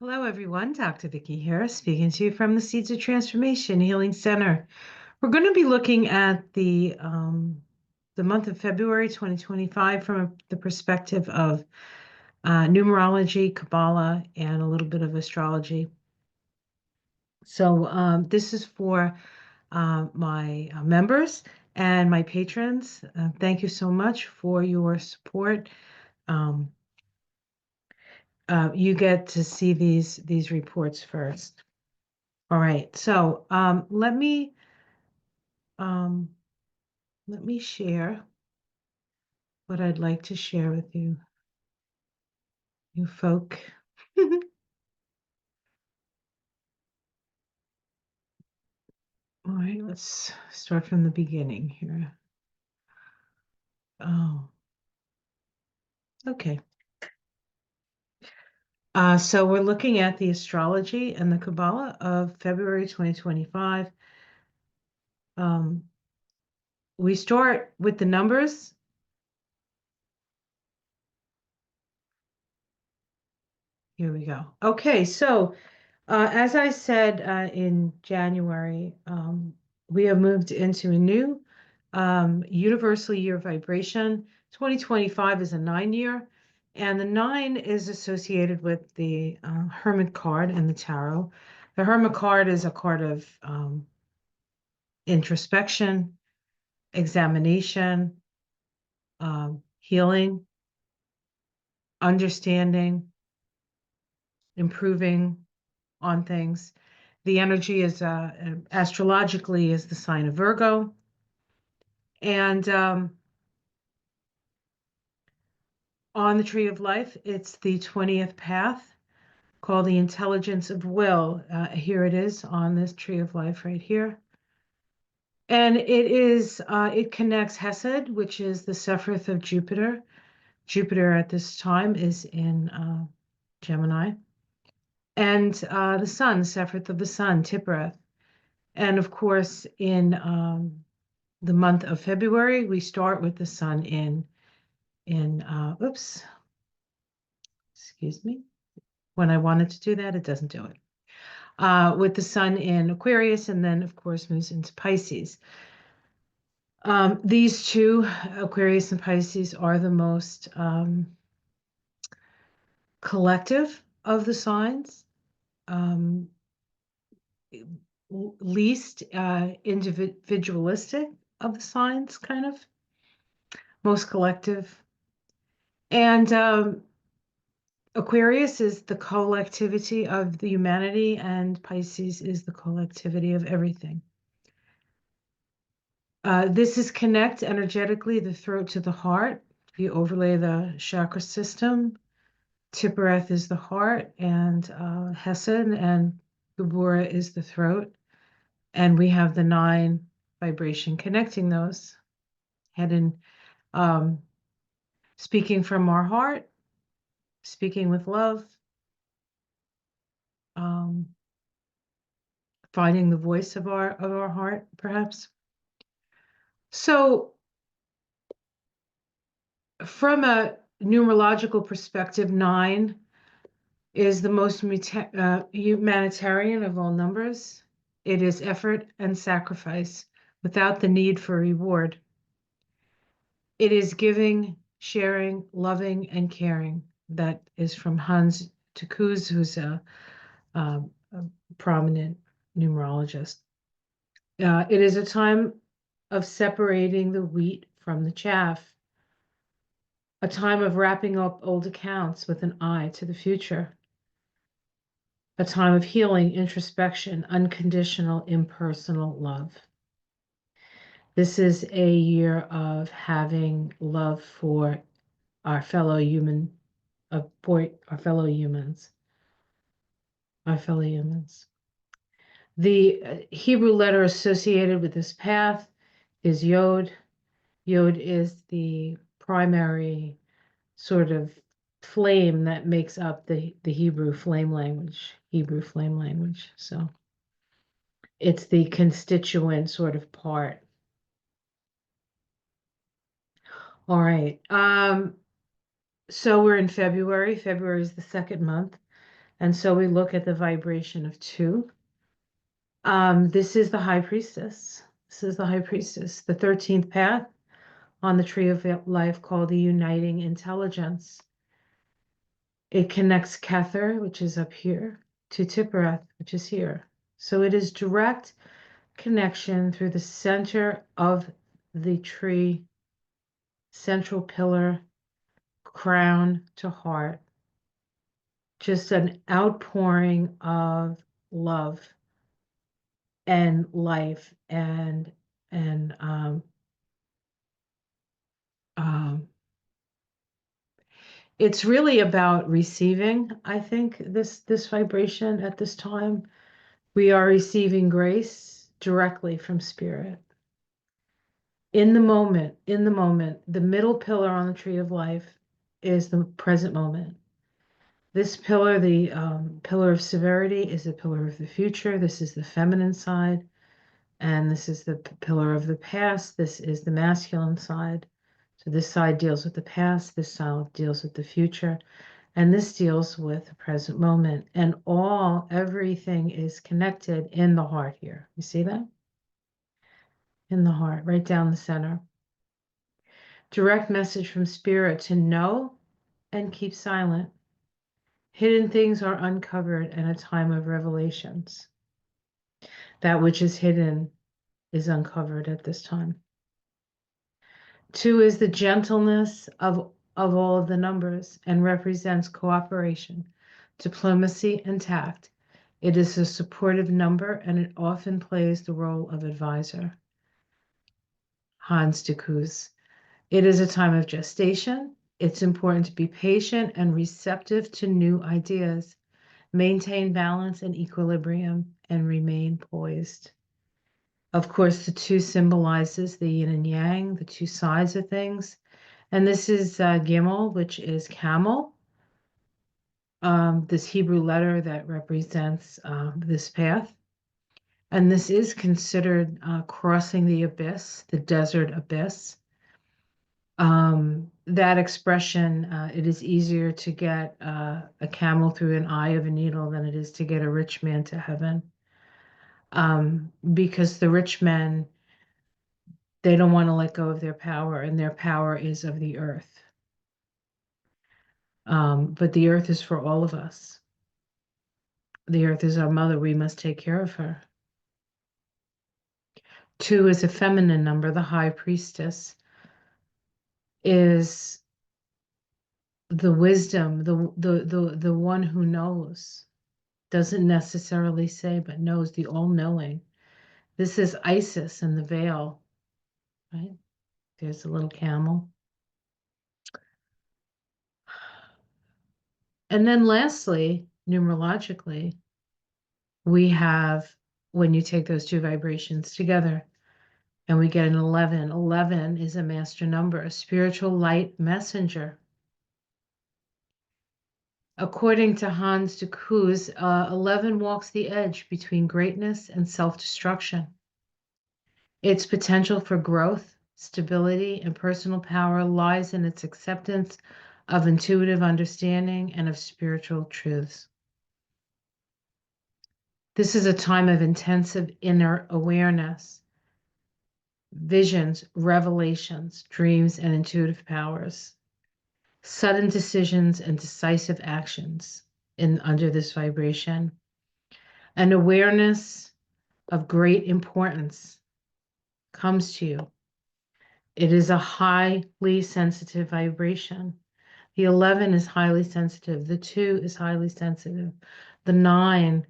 Hello, everyone. Dr. Vicki here, speaking to you from the Seeds of Transformation Healing Center. We're going to be looking at the month of February 2025 from the perspective of numerology, Kabbalah, and a little bit of astrology. So this is for my members and my patrons. Thank you so much for your support. Um, you get to see these reports first. All right, so um, let me share what I'd like to share with you, you folk. All right, let's start from the beginning here. Oh, okay. So we're looking at the astrology and the Kabbalah of February 2025. Um, we start with the numbers. Here we go. Okay, so as I said in January, we have moved into a new universal year vibration. 2025 is a 9 year, and the 9 is associated with the Hermit card and the Tarot. The Hermit card is a card of introspection, examination, healing, understanding, improving on things. The energy is astrologically is the sign of Virgo. And on the Tree of Life, it's the 20th path called the Intelligence of Will. Here it is on this Tree of Life right here. And it connects Hesed, which is the Sephiroth of Jupiter. Jupiter at this time is in Gemini. And the Sun, Sephiroth of the Sun, Tiphereth. And of course, in the month of February, we start with the Sun oops, excuse me. When I wanted to do that, it doesn't do it. With the Sun in Aquarius, and then, of course, moves into Pisces. These two, Aquarius and Pisces, are the most collective of the signs, least individualistic of the signs, kind of, most collective. And Aquarius is the collectivity of the humanity, and Pisces is the collectivity of everything. This is connect energetically the throat to the heart. If you overlay the chakra system, Tiphereth is the heart, and Hesed and Gabura is the throat. And we have the 9 vibration connecting those. Head speaking from our heart, speaking with love, finding the voice of our heart, perhaps. So from a numerological perspective, 9 is the most humanitarian of all numbers. It is effort and sacrifice without the need for reward. It is giving, sharing, loving, and caring. That is from Hans de Kuz, who's a prominent numerologist. It is a time of separating the wheat from the chaff, a time of wrapping up old accounts with an eye to the future, a time of healing, introspection, unconditional, impersonal love. This is a year of having love for our fellow human, our fellow humans, our fellow humans. The Hebrew letter associated with this path is Yod. Yod is the primary sort of flame that makes up the Hebrew flame language, So it's the constituent sort of part. All right. So we're in February. February is the second month. And so we look at the vibration of 2. This is the high priestess. This is the high priestess, the 13th path on the tree of life, called the uniting intelligence. It connects Kether, which is up here, to Tiphereth, which is here. So it is direct connection through the center of the tree, central pillar, crown to heart. Just an outpouring of love and life and um, it's really about receiving, I think, this vibration at this time. We are receiving grace directly from spirit. In the moment, the middle pillar on the tree of life is the present moment. This pillar, the pillar of severity, is the pillar of the future. This is the feminine side. And this is the pillar of the past. This is the masculine side. So this side deals with the past. This side deals with the future. And this deals with the present moment. And everything is connected in the heart here. You see that? In the heart, right down the center. Direct message from spirit to know and keep silent. Hidden things are uncovered in a time of revelations. That which is hidden is uncovered at this time. 2 is the gentleness of all of the numbers and represents cooperation, diplomacy, and tact. It is a supportive number and it often plays the role of advisor. Hans de Koos. It is a time of gestation. It's important to be patient and receptive to new ideas, maintain balance and equilibrium, and remain poised. Of course, the 2 symbolizes the yin and yang, the 2 sides of things. And this is Gimel, which is camel, this Hebrew letter that represents this path. And this is considered crossing the abyss, the desert abyss. That expression, it is easier to get a camel through an eye of a needle than it is to get a rich man to heaven. Because the rich men, they don't want to let go of their power, and their power is of the earth. But the earth is for all of us. The earth is our mother. We must take care of her. 2 is a feminine number. The high priestess is the wisdom, the one who knows. Doesn't necessarily say, but knows, the all-knowing. This is Isis in the veil, right? There's a little camel. And then lastly, numerologically, we have, when you take those 2 vibrations together, and we get an 11. 11 is a master number, a spiritual light messenger. According to Hans de Koos, 11 walks the edge between greatness and self-destruction. Its potential for growth, stability, and personal power lies in its acceptance of intuitive understanding and of spiritual truths. This is a time of intensive inner awareness, visions, revelations, dreams, and intuitive powers. Sudden decisions and decisive actions under this vibration. An awareness of great importance comes to you. It is a highly sensitive vibration. The 11 is highly sensitive. The 2 is highly sensitive. The 9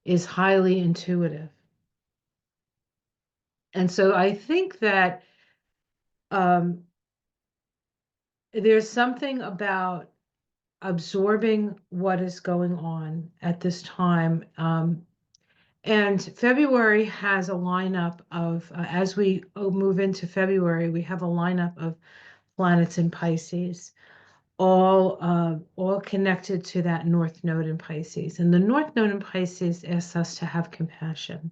is highly intuitive. And so I think that there's something about absorbing what is going on at this time. And February has a lineup of, as we move into February, we have a lineup of planets in Pisces, all connected to that North Node in Pisces. And the North Node in Pisces asks us to have compassion,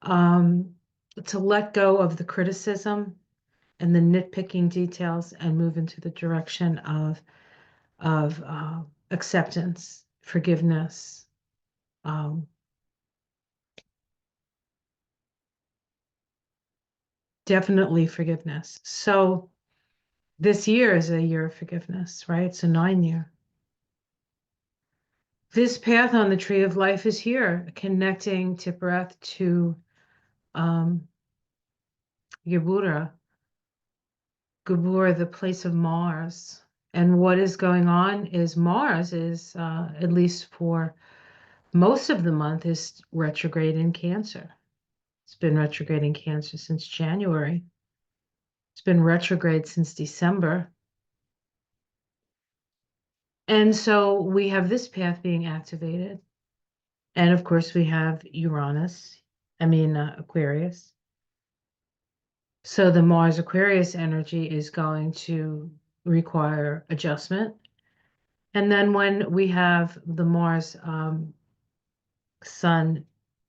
to let go of the criticism and the nitpicking details and move into the direction of acceptance, forgiveness, um, definitely forgiveness. So this year is a year of forgiveness, right? It's a 9 year. This path on the tree of life is here, connecting to breath to um, Gebura, Gebura, the place of Mars. And what is going on is Mars is, at least for most of the month, is retrograde in Cancer. It's been retrograde in Cancer since January. It's been retrograde since December. And so we have this path being activated. And of course, we have Aquarius. So the Mars Aquarius energy is going to require adjustment. And then when we have the Mars Sun,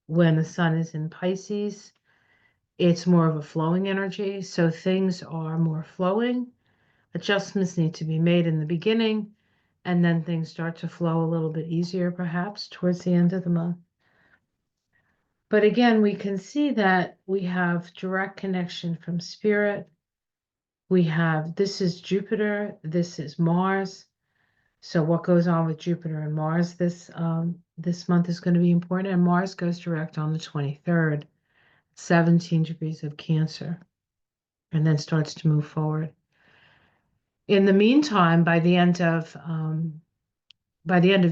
when the Sun is in Pisces, it's more of a flowing energy. So things are more flowing. Adjustments need to be made in the beginning, and then things start to flow a little bit easier, perhaps towards the end of the month. But again, we can see that we have direct connection from spirit. We have, this is Jupiter, this is Mars. So what goes on with Jupiter and Mars this month is going to be important. And Mars goes direct on the 23rd, 17 degrees of Cancer, and then starts to move forward. In the meantime, by the end of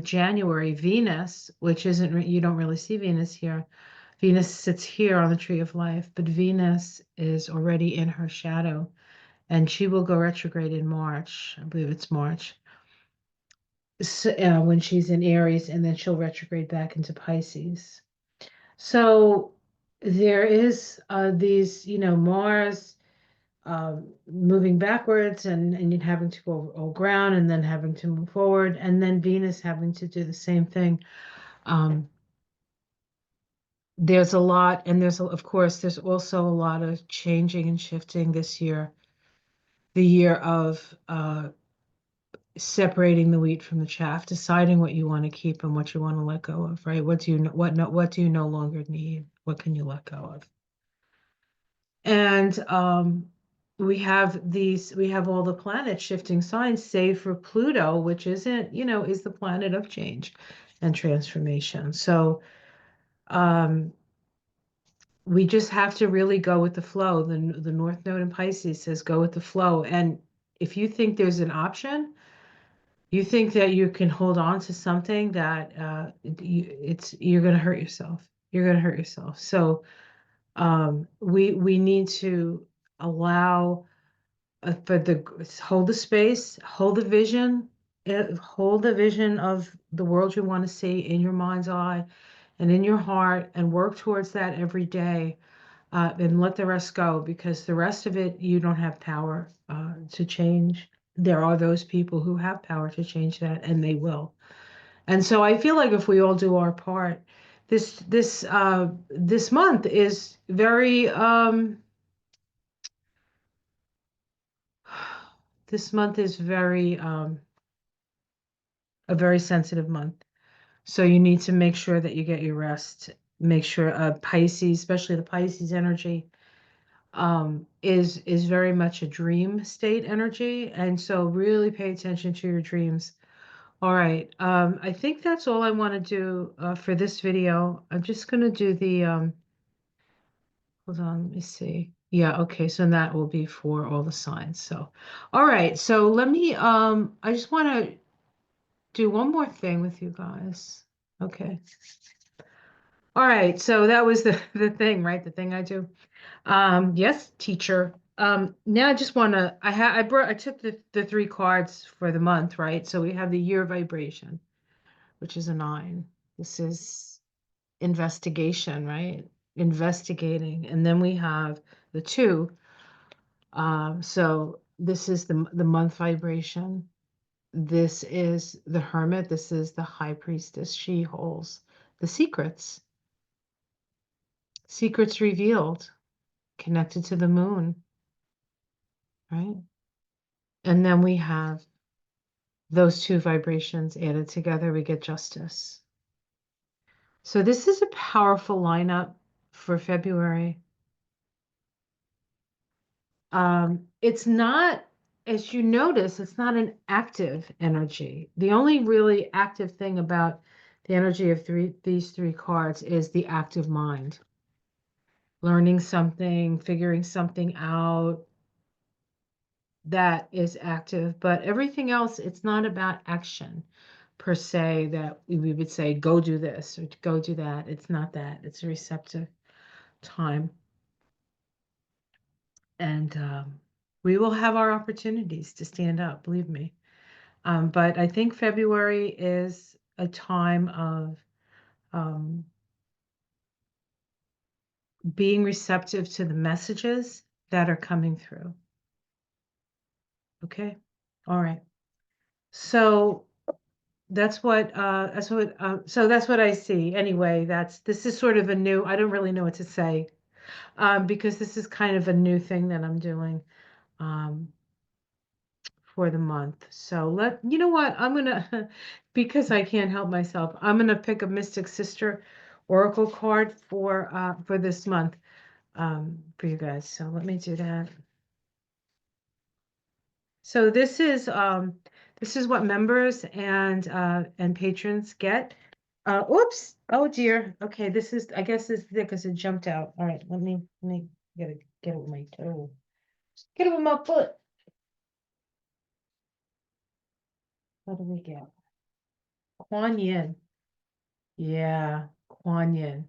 January, Venus, which isn't, you don't really see Venus here. Venus sits here on the tree of life, but Venus is already in her shadow, and she will go retrograde in March. I believe it's March. So, when she's in Aries, and then she'll retrograde back into Pisces. So there is these, Mars moving backwards and having to go all ground and then having to move forward, and then Venus having to do the same thing. Um, there's a lot, and of course, there's also a lot of changing and shifting this year. The year of separating the wheat from the chaff, deciding what you want to keep and what you want to let go of, right? What do you no longer need? What can you let go of? And we have all the planets shifting signs, save for Pluto, which isn't, is the planet of change and transformation. So um, we just have to really go with the flow. The North Node in Pisces says go with the flow. And if you think there's an option, you think that you can hold on to something that you're going to hurt yourself. You're going to hurt yourself. So we need to allow hold the space, hold the vision of the world you want to see in your mind's eye and in your heart, and work towards that every day, and let the rest go, because the rest of it you don't have power to change. There are those people who have power to change that, and they will. And so I feel like if we all do our part, this month is very this month is a very sensitive month. So you need to make sure that you get your rest. Make sure Pisces, especially the Pisces energy, is very much a dream state energy. And so really pay attention to your dreams. All right. I think that's all I want to do for this video. I'm just going to do the, hold on, let me see. Yeah, okay. So that will be for all the signs. So, all right. So let me, I just want to do one more thing with you guys. Okay. All right. So that was the thing, right? The thing I do. Yes, teacher. Now I just want to, I took the three cards for the month, right? So we have the year vibration, which is a 9. This is investigation, right? Investigating. And then we have the 2. So this is the month vibration. This is the Hermit. This is the High Priestess. She holds the secrets. Secrets revealed, connected to the moon, right? And then we have Those two vibrations added together, we get justice. So this is a powerful lineup for February. It's not, as you notice, it's not an active energy. The only really active thing about the energy of these three cards is the active mind. Learning something, figuring something out, that is active. But everything else, it's not about action per se, that we would say, go do this or go do that. It's not that. It's a receptive time. And we will have our opportunities to stand up, believe me. But I think February is a time of being receptive to the messages that are coming through. Okay. All right. So that's what I see. Anyway, this is sort of a new, I don't really know what to say, because this is kind of a new thing that I'm doing for the month. So you know what, I'm gonna because I can't help myself, I'm gonna pick a Mystic Sister Oracle card for this month for you guys. So let me do that. So this is what members and patrons get. Oops. Oh dear. Okay, this is, I guess this is because it jumped out. All right, let me get it with my toe. Get it with my foot. What do we get? Kuan Yin. Yeah, Kuan Yin.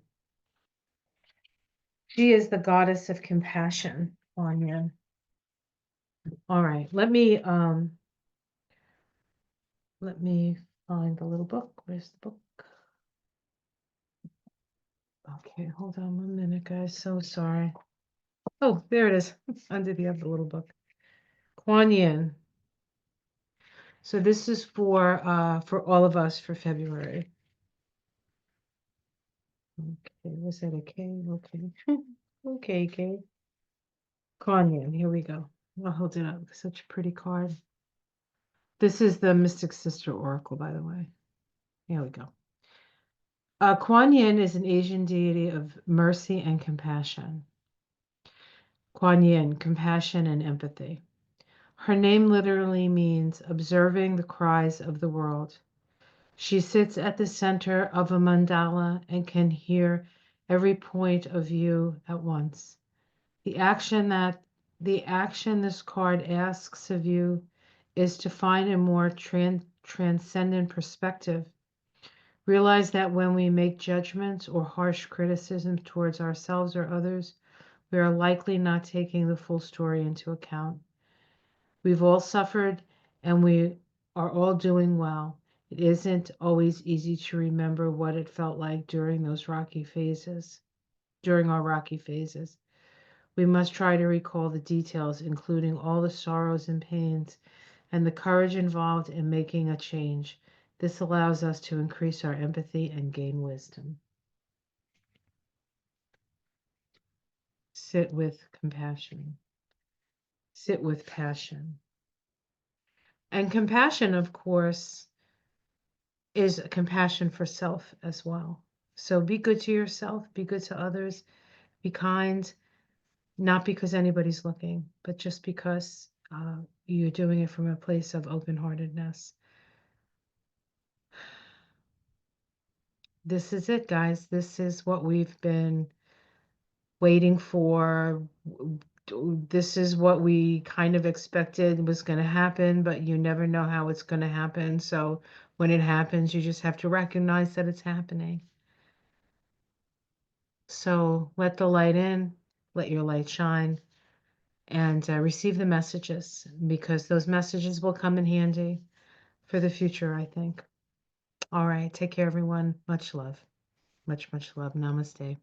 She is the goddess of compassion, Kuan Yin. All right, let me find the little book. Where's the book? Okay, hold on 1 minute, guys. So sorry. Oh, there it is, under the other little book. Kuan Yin. So this is for all of us for February. Okay, was that a K? Okay. Okay, K. Kuan Yin, here we go. I'll hold it up. Such a pretty card. This is the Mystic Sister Oracle, by the way. Here we go. Kuan Yin is an Asian deity of mercy and compassion. Kuan Yin, compassion and empathy. Her name literally means observing the cries of the world. She sits at the center of a mandala and can hear every point of view at once. The action this card asks of you is to find a more transcendent perspective. Realize that when we make judgments or harsh criticisms towards ourselves or others, we are likely not taking the full story into account. We've all suffered and we are all doing well. It isn't always easy to remember what it felt like during our rocky phases. We must try to recall the details, including all the sorrows and pains and the courage involved in making a change. This allows us to increase our empathy and gain wisdom. Sit with compassion. Sit with passion. And compassion, of course, is a compassion for self as well. So be good to yourself, be good to others, be kind, not because anybody's looking, but just because you're doing it from a place of open-heartedness. This is it, guys. This is what we've been waiting for. This is what we kind of expected was going to happen, but you never know how it's going to happen. So when it happens, you just have to recognize that it's happening. So let the light in, let your light shine, and receive the messages, because those messages will come in handy for the future, I think. All right, take care, everyone. Much love. Much, much love. Namaste.